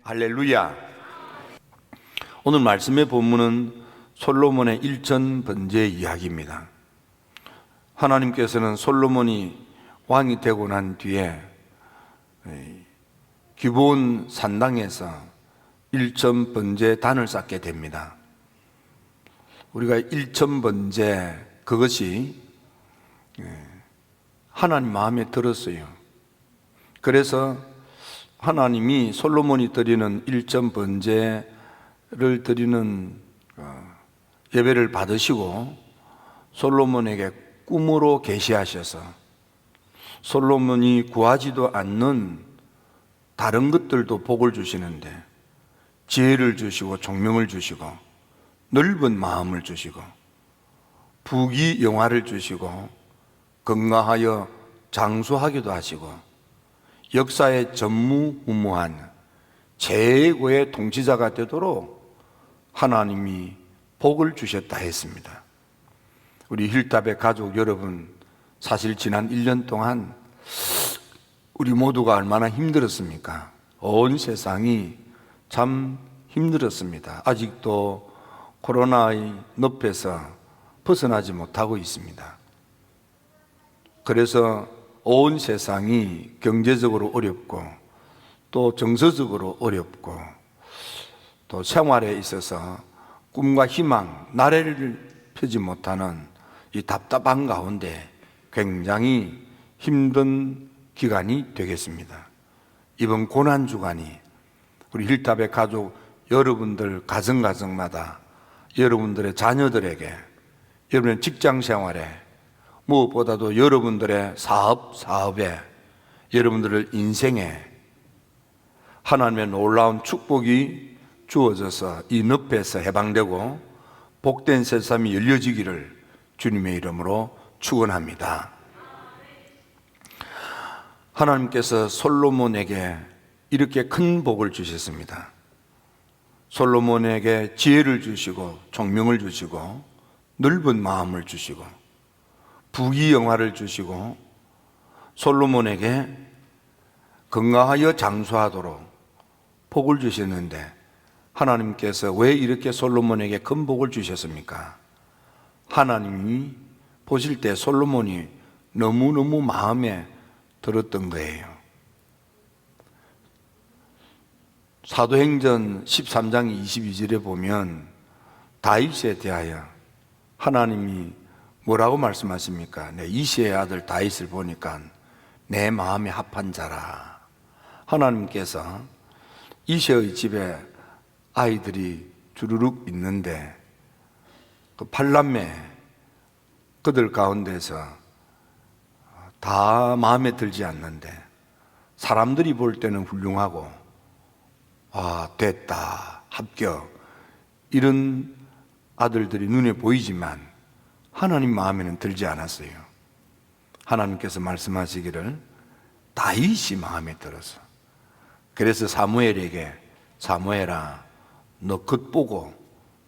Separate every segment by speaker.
Speaker 1: 할렐루야. 오늘 말씀의 본문은 솔로몬의 일천번제 이야기입니다. 하나님께서는 솔로몬이 왕이 되고 난 뒤에 기브온 산당에서 일천번제 단을 쌓게 됩니다. 우리가 일천번제, 그것이 하나님 마음에 들었어요. 그래서 하나님이 솔로몬이 드리는 일천번제를 드리는 예배를 받으시고 솔로몬에게 꿈으로 계시하셔서 솔로몬이 구하지도 않는 다른 것들도 복을 주시는데 지혜를 주시고 총명을 주시고 넓은 마음을 주시고 부귀영화를 주시고 건강하여 장수하기도 하시고 역사의 전무후무한 최고의 통치자가 되도록 하나님이 복을 주셨다 했습니다. 우리 힐답의 가족 여러분, 사실 지난 1년 동안 우리 모두가 얼마나 힘들었습니까? 온 세상이 참 힘들었습니다. 아직도 코로나의 늪에서 벗어나지 못하고 있습니다. 그래서 온 세상이 경제적으로 어렵고 또 정서적으로 어렵고 또 생활에 있어서 꿈과 희망, 나래를 펴지 못하는 이 답답한 가운데 굉장히 힘든 기간이 되겠습니다. 이번 고난주간이 우리 힐탑의 가족 여러분들 가정마다 여러분들의 자녀들에게, 여러분의 직장 생활에, 무엇보다도 여러분들의 사업에, 여러분들의 인생에 하나님의 놀라운 축복이 주어져서 이 늪에서 해방되고 복된 새삼이 열려지기를 주님의 이름으로 축원합니다. 하나님께서 솔로몬에게 이렇게 큰 복을 주셨습니다. 솔로몬에게 지혜를 주시고 총명을 주시고 넓은 마음을 주시고 부귀영화를 주시고 솔로몬에게 건강하여 장수하도록 복을 주셨는데 하나님께서 왜 이렇게 솔로몬에게 큰 복을 주셨습니까? 하나님이 보실 때 솔로몬이 너무너무 마음에 들었던 거예요. 사도행전 13장 22절에 보면 다윗에 대하여 하나님이 뭐라고 말씀하십니까? 내 이새의 아들 다윗을 보니까 내 마음에 합한 자라. 하나님께서 이새의 집에 아이들이 주르륵 있는데 그 팔남매 그들 가운데서 다 마음에 들지 않는데 사람들이 볼 때는 훌륭하고 됐다, 합격, 이런 아들들이 눈에 보이지만 하나님 마음에는 들지 않았어요. 하나님께서 말씀하시기를 다윗이 마음에 들어서, 그래서 사무엘에게 사무엘아, 너 겉보고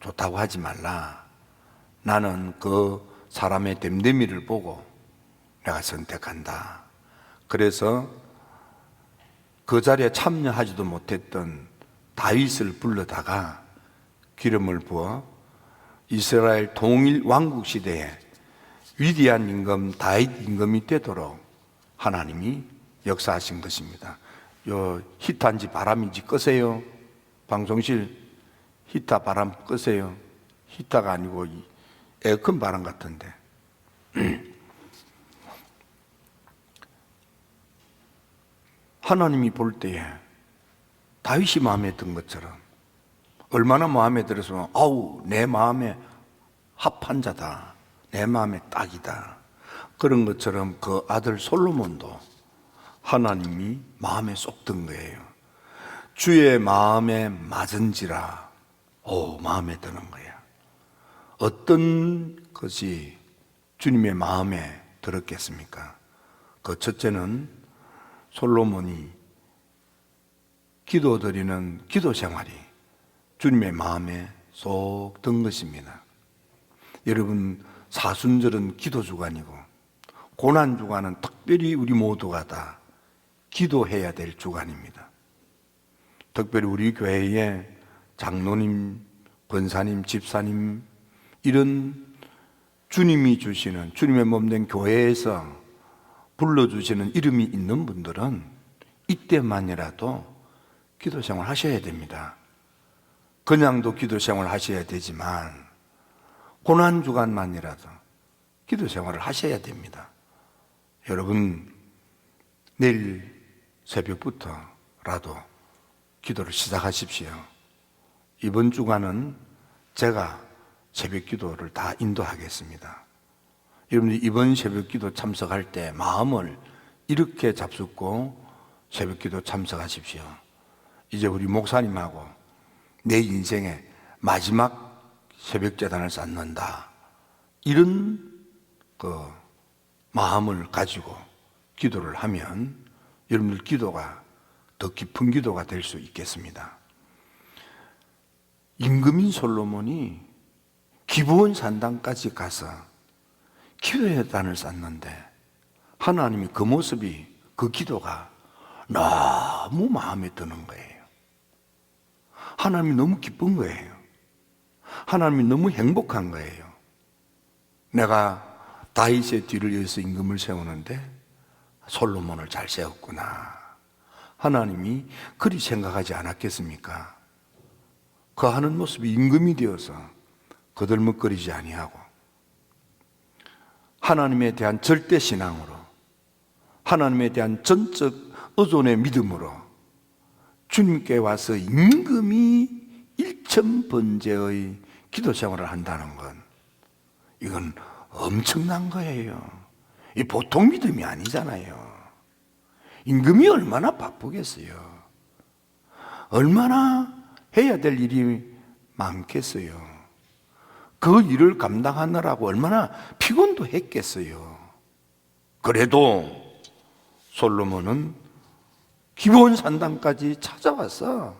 Speaker 1: 좋다고 하지 말라. 나는 그 사람의 됨됨이를 보고 내가 선택한다. 그래서 그 자리에 참여하지도 못했던 다윗을 불러다가 기름을 부어 이스라엘 통일 왕국 시대에 위대한 임금 다윗 임금이 되도록 하나님이 역사하신 것입니다. 요 히타인지 바람인지 끄세요. 방송실 히타 바람 끄세요. 히타가 아니고 에어컨 바람 같은데. 하나님이 볼 때에 다윗이 마음에 든 것처럼 얼마나 마음에 들어서 내 마음에 합한 자다, 내 마음에 딱이다, 그런 것처럼 그 아들 솔로몬도 하나님이 마음에 쏙 든 거예요. 주의 마음에 맞은지라 마음에 드는 거야. 어떤 것이 주님의 마음에 들었겠습니까? 그 첫째는 솔로몬이 기도드리는 기도 생활이 주님의 마음에 쏙 든 것입니다. 여러분, 사순절은 기도 주간이고 고난 주간은 특별히 우리 모두가 다 기도해야 될 주간입니다. 특별히 우리 교회에 장로님, 권사님, 집사님 이런 주님이 주시는, 주님의 몸된 교회에서 불러주시는 이름이 있는 분들은 이때만이라도 기도 생활 하셔야 됩니다. 그냥도 기도 생활 하셔야 되지만 고난주간만이라도 기도 생활을 하셔야 됩니다. 여러분, 내일 새벽부터라도 기도를 시작하십시오. 이번 주간은 제가 새벽 기도를 다 인도하겠습니다. 여러분들 이번 새벽 기도 참석할 때 마음을 이렇게 잡숫고 새벽 기도 참석하십시오. 이제 우리 목사님하고 내 인생의 마지막 새벽 제단을 쌓는다, 이런 마음을 가지고 기도를 하면 여러분들 기도가 더 깊은 기도가 될 수 있겠습니다. 임금인 솔로몬이 기브온 산당까지 가서 기도의 단을 쌓는데 하나님이 그 모습이, 그 기도가 너무 마음에 드는 거예요. 하나님이 너무 기쁜 거예요. 하나님이 너무 행복한 거예요. 내가 다윗의 뒤를 이어서 임금을 세우는데 솔로몬을 잘 세웠구나. 하나님이 그리 생각하지 않았겠습니까? 그 하는 모습이 임금이 되어서 거들먹거리지 아니하고 하나님에 대한 절대 신앙으로, 하나님에 대한 전적 의존의 믿음으로 주님께 와서 임금이 일천번제의 기도 생활을 한다는 건, 이건 엄청난 거예요. 이 보통 믿음이 아니잖아요. 임금이 얼마나 바쁘겠어요. 얼마나 해야 될 일이 많겠어요. 그 일을 감당하느라고 얼마나 피곤도 했겠어요. 그래도 솔로몬은 기브온 산당까지 찾아와서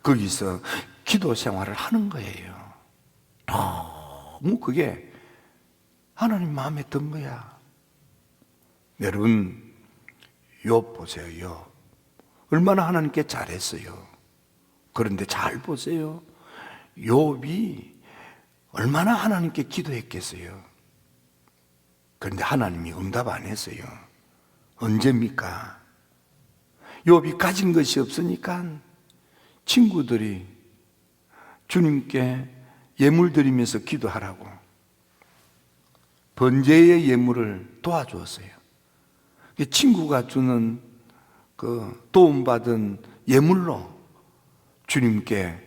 Speaker 1: 거기서 기도 생활을 하는 거예요. 너무 그게 하나님 마음에 든 거야. 여러분, 욥 보세요. 욥 얼마나 하나님께 잘했어요. 그런데 잘 보세요. 욥이 얼마나 하나님께 기도했겠어요. 그런데 하나님이 응답 안 했어요. 언제입니까? 욥이 가진 것이 없으니까 친구들이 주님께 예물 드리면서 기도하라고 번제의 예물을 도와주었어요. 친구가 주는 그 도움받은 예물로 주님께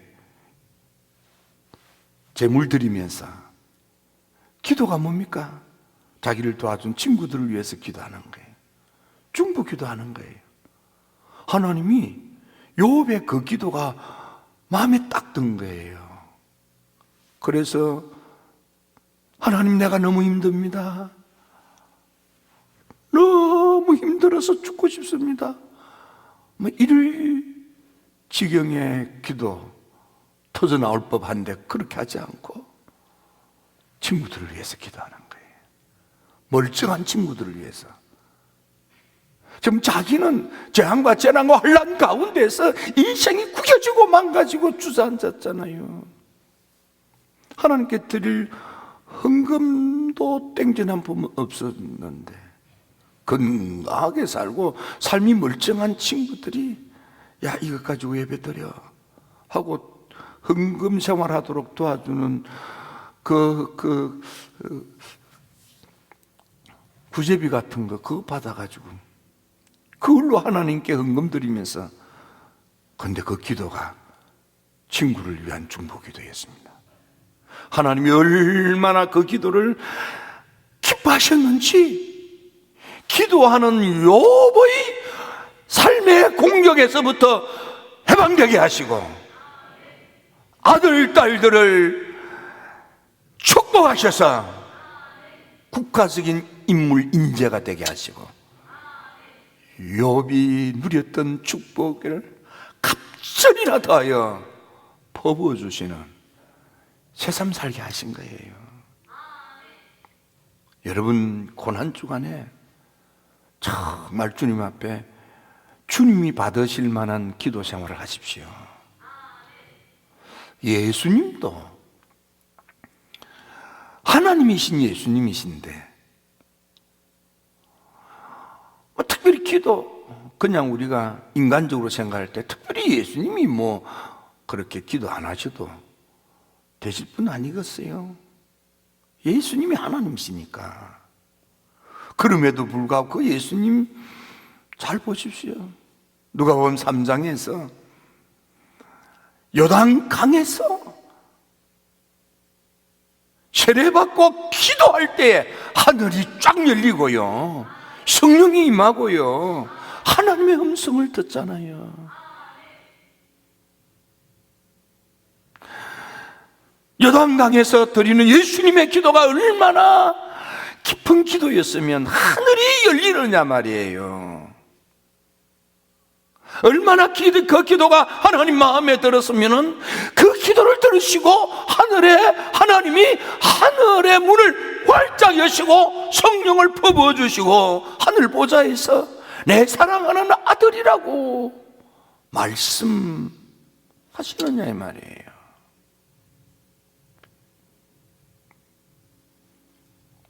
Speaker 1: 제물 드리면서, 기도가 뭡니까? 자기를 도와준 친구들을 위해서 기도하는 거예요. 중보 기도하는 거예요. 하나님이 욥의 그 기도가 마음에 딱 든 거예요. 그래서 하나님, 내가 너무 힘듭니다. 너무 힘들어서 죽고 싶습니다. 이럴 지경의 기도 터져 나올 법한데 그렇게 하지 않고 친구들을 위해서 기도하는 거예요. 멀쩡한 친구들을 위해서. 지금 자기는 재앙과 재난과 혼란 가운데서 인생이 구겨지고 망가지고 주저앉았잖아요. 하나님께 드릴 헌금도 땡전 한 푼 없었는데 건강하게 살고 삶이 멀쩡한 친구들이 야, 이것 가지고 예배 드려 하고 헌금 생활하도록 도와주는 구제비 같은 거 그거 받아가지고 그걸로 하나님께 헌금 드리면서, 근데 그 기도가 친구를 위한 중보 기도였습니다. 하나님이 얼마나 그 기도를 기뻐하셨는지, 기도하는 욥의 삶의 공격에서부터 해방되게 하시고 아들, 딸들을 축복하셔서 국가적인 인물 인재가 되게 하시고 욥이 누렸던 축복을 갑절이나 더하여 퍼부어 주시는 새삼 살게 하신 거예요. 여러분, 고난주간에 정말 주님 앞에 주님이 받으실 만한 기도 생활을 하십시오. 예수님도 하나님이신 예수님이신데 특별히 기도, 그냥 우리가 인간적으로 생각할 때 특별히 예수님이 그렇게 기도 안 하셔도 되실 분 아니겠어요? 예수님이 하나님이시니까. 그럼에도 불구하고 그 예수님 잘 보십시오. 누가복음 3장에서 요단강에서 세례받고 기도할 때 하늘이 쫙 열리고요, 성령이 임하고요, 하나님의 음성을 듣잖아요. 요단강에서 드리는 예수님의 기도가 얼마나 깊은 기도였으면 하늘이 열리느냐 말이에요. 얼마나 그 기도가 하나님 마음에 들었으면 그 기도를 들으시고 하나님이 하늘의 문을 활짝 여시고 성령을 퍼부어주시고 하늘 보좌에서 내 사랑하는 아들이라고 말씀하시느냐 이 말이에요.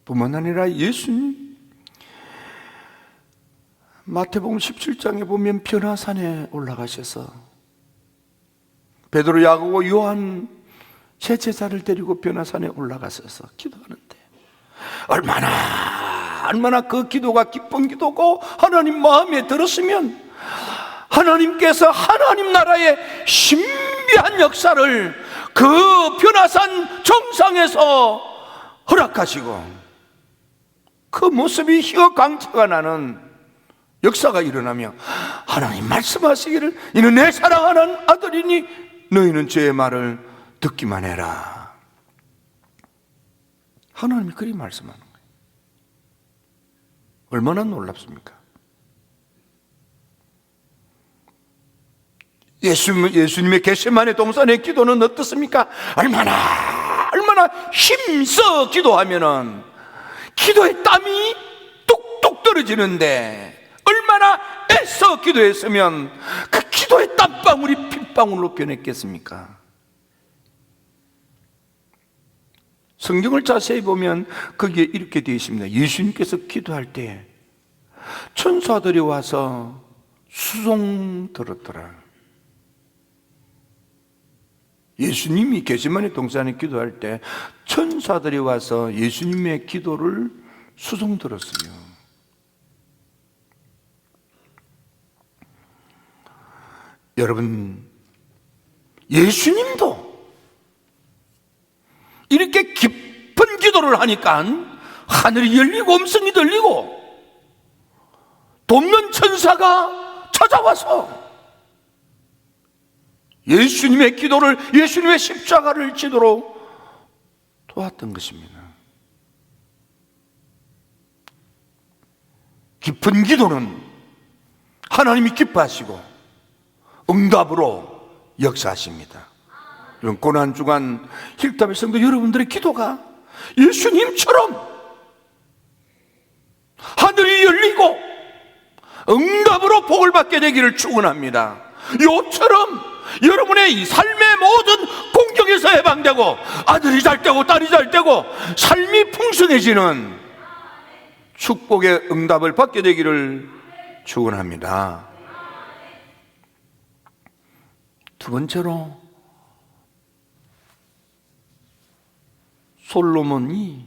Speaker 1: 뿐만 아니라 예수님 마태복음 17장에 보면 변화산에 올라가셔서 베드로, 야고보, 요한 세 제자를 데리고 변화산에 올라가셔서 기도하는데 얼마나 그 기도가 기쁜 기도고 하나님 마음에 들었으면 하나님께서 하나님 나라의 신비한 역사를 그 변화산 정상에서 허락하시고 그 모습이 희어강처가 나는 역사가 일어나며 하나님 말씀하시기를 이는 내 사랑하는 아들이니 너희는 제 말을 듣기만 해라. 하나님이 그리 말씀하는 거예요. 얼마나 놀랍습니까? 예수님의 겟세마네 동산의 기도는 어떻습니까? 얼마나 힘써 기도하면은 기도의 땀이 뚝뚝 떨어지는데 얼마나 애써 기도했으면 그 기도의 땀방울이 핏방울로 변했겠습니까? 성경을 자세히 보면 거기에 이렇게 되어 있습니다. 예수님께서 기도할 때 천사들이 와서 수송 들었더라. 예수님이 겟세마네 동산에 기도할 때 천사들이 와서 예수님의 기도를 수송 들었어요. 여러분, 예수님도 이렇게 깊은 기도를 하니까 하늘이 열리고 음성이 들리고 돕는 천사가 찾아와서 예수님의 기도를, 예수님의 십자가를 지도로 도왔던 것입니다. 깊은 기도는 하나님이 기뻐하시고 응답으로 역사하십니다. 이런 고난주간 힐답의 성도 여러분들의 기도가 예수님처럼 하늘이 열리고 응답으로 복을 받게 되기를 축원합니다. 요처럼 여러분의 이 삶의 모든 공격에서 해방되고 아들이 잘 되고 딸이 잘 되고 삶이 풍성해지는 축복의 응답을 받게 되기를 축원합니다. 두 번째로 솔로몬이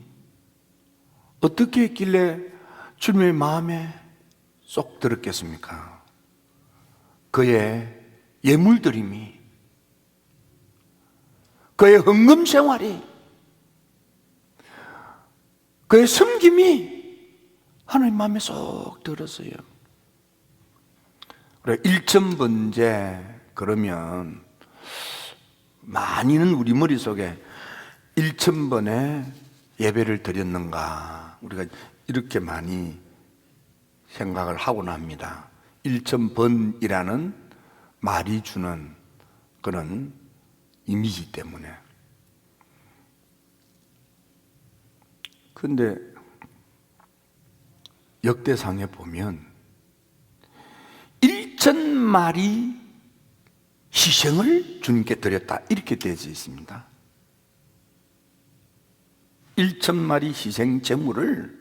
Speaker 1: 어떻게 했길래 주님의 마음에 쏙 들었겠습니까? 그의 예물드림이, 그의 헌금 생활이, 그의 섬김이 하나님 마음에 쏙 들었어요. 그래, 일천번제 그러면 많이는 우리 머릿속에 1000번의 예배를 드렸는가, 우리가 이렇게 많이 생각을 하곤 합니다. 1000번이라는 말이 주는 그런 이미지 때문에. 그런데 역대상에 보면 1,000마리 희생을 주님께 드렸다, 이렇게 되어져 있습니다. 1,000마리 희생 제물을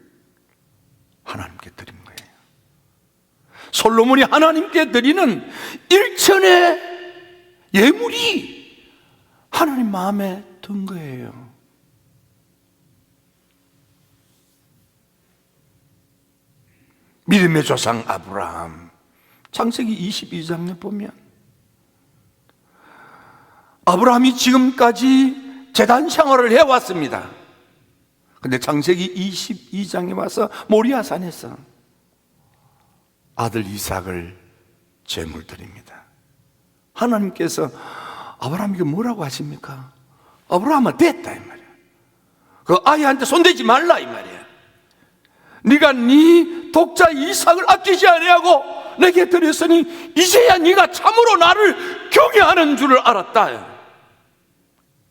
Speaker 1: 하나님께 드린 거예요. 솔로몬이 하나님께 드리는 1,000의 예물이 하나님 마음에 든 거예요. 믿음의 조상 아브라함, 창세기 22장에 보면 아브라함이 지금까지 제단 생활을 해왔습니다. 근데 창세기 22장에 와서 모리아산에서 아들 이삭을 제물 드립니다. 하나님께서 아브라함에게 뭐라고 하십니까? 아브라함아, 됐다 이 말이야. 그 아이한테 손대지 말라 이 말이야. 네가 네 독자 이삭을 아끼지 아니하고 내게 드렸으니 이제야 네가 참으로 나를 경외하는 줄을 알았다.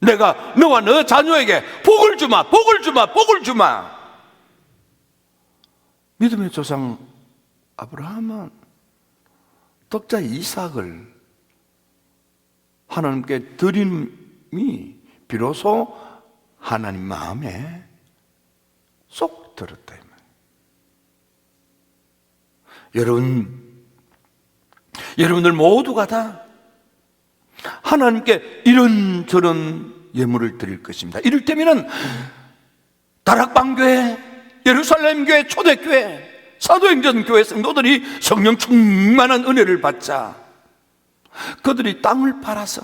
Speaker 1: 내가 너와 너 자녀에게 복을 주마, 복을 주마, 복을 주마. 믿음의 조상 아브라함은 독자 이삭을 하나님께 드림이 비로소 하나님 마음에 쏙 들었다 이 말이에요. 여러분들 모두가 다 하나님께 이런저런 예물을 드릴 것입니다. 이를테면은 다락방교회, 예루살렘교회, 초대교회, 사도행전교회 성도들이 성령 충만한 은혜를 받자 그들이 땅을 팔아서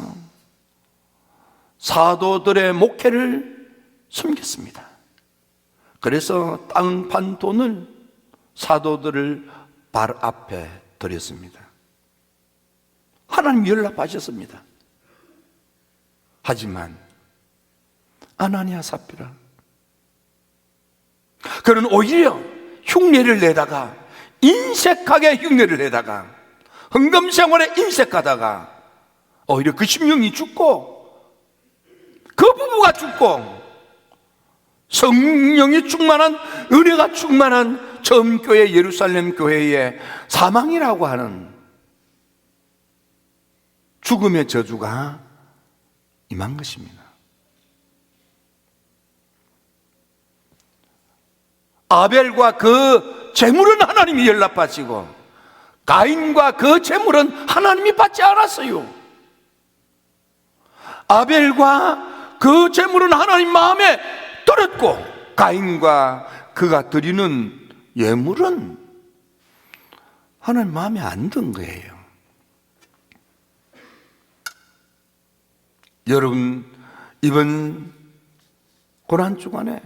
Speaker 1: 사도들의 목회를 섬겼습니다. 그래서 땅 판 돈을 사도들을 발 앞에 드렸습니다. 하나님 연락하셨습니다. 하지만 아나니아 삽비라, 그는 오히려 흉내를 내다가, 인색하게 흉내를 내다가, 헌금생활에 인색하다가 오히려 그 심령이 죽고 그 부부가 죽고 성령이 충만한, 은혜가 충만한 처음 교회 예루살렘 교회의 사망이라고 하는 죽음의 저주가 임한 것입니다. 아벨과 그 제물은 하나님이 연락받으시고 가인과 그 제물은 하나님이 받지 않았어요. 아벨과 그 제물은 하나님 마음에 들었고 가인과 그가 드리는 예물은 하나님 마음에 안 든 거예요. 여러분, 이번 고난 주간에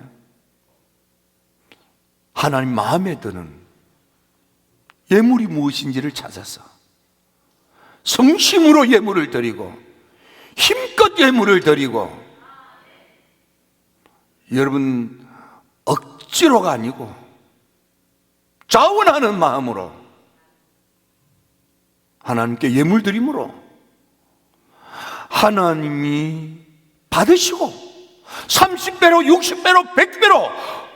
Speaker 1: 하나님 마음에 드는 예물이 무엇인지를 찾아서 성심으로 예물을 드리고 힘껏 예물을 드리고, 여러분 억지로가 아니고 자원하는 마음으로 하나님께 예물 드림으로 하나님이 받으시고 30배로 60배로 100배로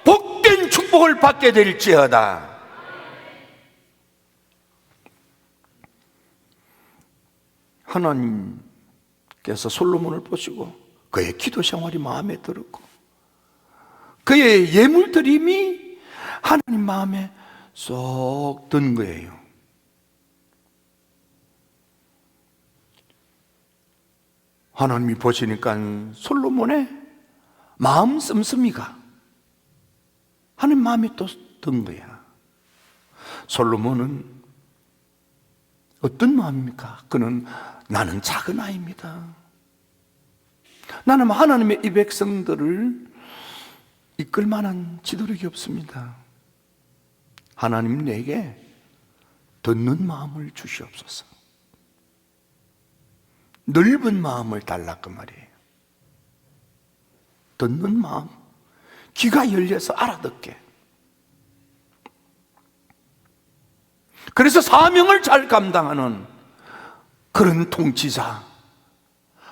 Speaker 1: 복된 축복을 받게 될지어다. 하나님께서 솔로몬을 보시고 그의 기도 생활이 마음에 들었고 그의 예물 드림이 하나님 마음에 쏙 든 거예요. 하나님이 보시니까 솔로몬의 마음 씀씀이가 하나님 마음에 또 든 거야. 솔로몬은 어떤 마음입니까? 그는 나는 작은 아이입니다. 나는 하나님의 이 백성들을 이끌 만한 지도력이 없습니다. 하나님 내게 듣는 마음을 주시옵소서. 넓은 마음을 달라 그 말이에요. 듣는 마음, 귀가 열려서 알아듣게. 그래서 사명을 잘 감당하는 그런 통치자,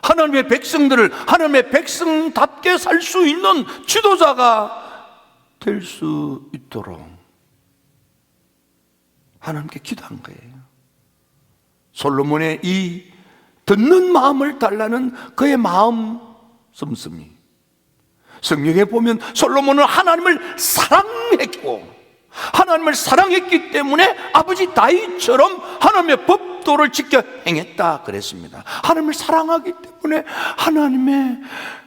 Speaker 1: 하나님의 백성들을 하나님의 백성답게 살 수 있는 지도자가 될 수 있도록 하나님께 기도한 거예요. 솔로몬의 이 듣는 마음을 달라는 그의 마음 씀씀이, 성경에 보면 솔로몬은 하나님을 사랑했고, 하나님을 사랑했기 때문에 아버지 다윗처럼 하나님의 법도를 지켜 행했다 그랬습니다. 하나님을 사랑하기 때문에 하나님의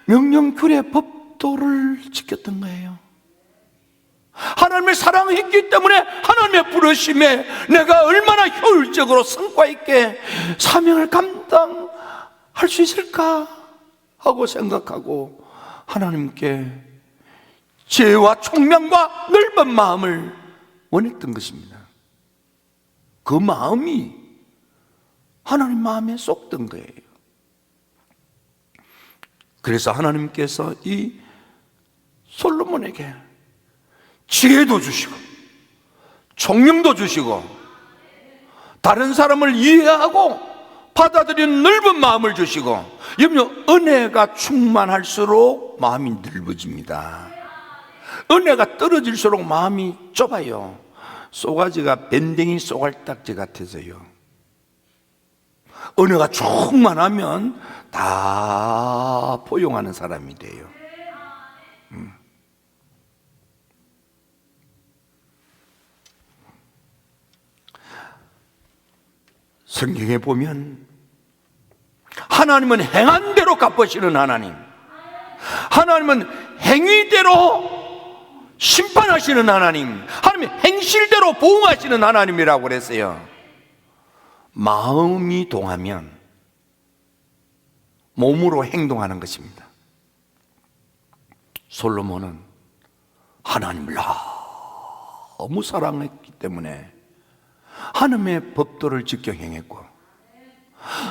Speaker 1: 명령규례 법도를 지켰던 거예요. 하나님을 사랑했기 때문에 하나님의 부르심에 내가 얼마나 효율적으로 성과 있게 사명을 감당할 수 있을까 하고 생각하고 하나님께 지혜와 총명과 넓은 마음을 원했던 것입니다. 그 마음이 하나님 마음에 쏙든 거예요. 그래서 하나님께서 이 솔로몬에게 지혜도 주시고 총명도 주시고 다른 사람을 이해하고 받아들이는 넓은 마음을 주시고, 여러분, 은혜가 충만할수록 마음이 넓어집니다. 은혜가 떨어질수록 마음이 좁아요. 쏘가지가 밴댕이 쏘갈딱지 같아서요. 은혜가 충만하면 다 포용하는 사람이 돼요. 성경에 보면 하나님은 행한 대로 갚으시는 하나님, 하나님은 행위대로 심판하시는 하나님, 하나님은 행실대로 보응하시는 하나님이라고 그랬어요. 마음이 동하면 몸으로 행동하는 것입니다. 솔로몬은 하나님을 너무 사랑했기 때문에 하나님의 법도를 지켜 행했고,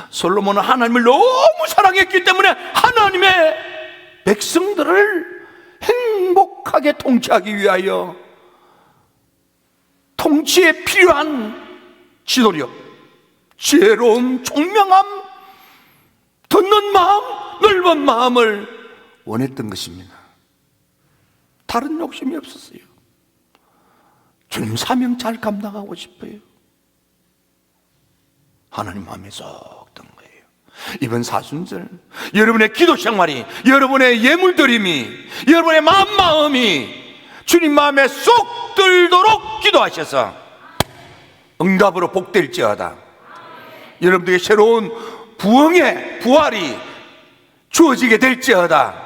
Speaker 1: 솔로몬은 하나님을 너무 사랑했기 때문에 하나님의 백성들을 행복하게 통치하기 위하여 통치에 필요한 지도력, 지혜로운 총명함, 듣는 마음, 넓은 마음을 원했던 것입니다. 다른 욕심이 없었어요. 주님 사명 잘 감당하고 싶어요. 하나님 마음에 쏙 든 거예요. 이번 사순절 여러분의 기도 생활이, 여러분의 예물드림이, 여러분의 마음이 주님 마음에 쏙 들도록 기도하셔서 응답으로 복될지어다. 여러분들에게 새로운 부흥의 부활이 주어지게 될지어다.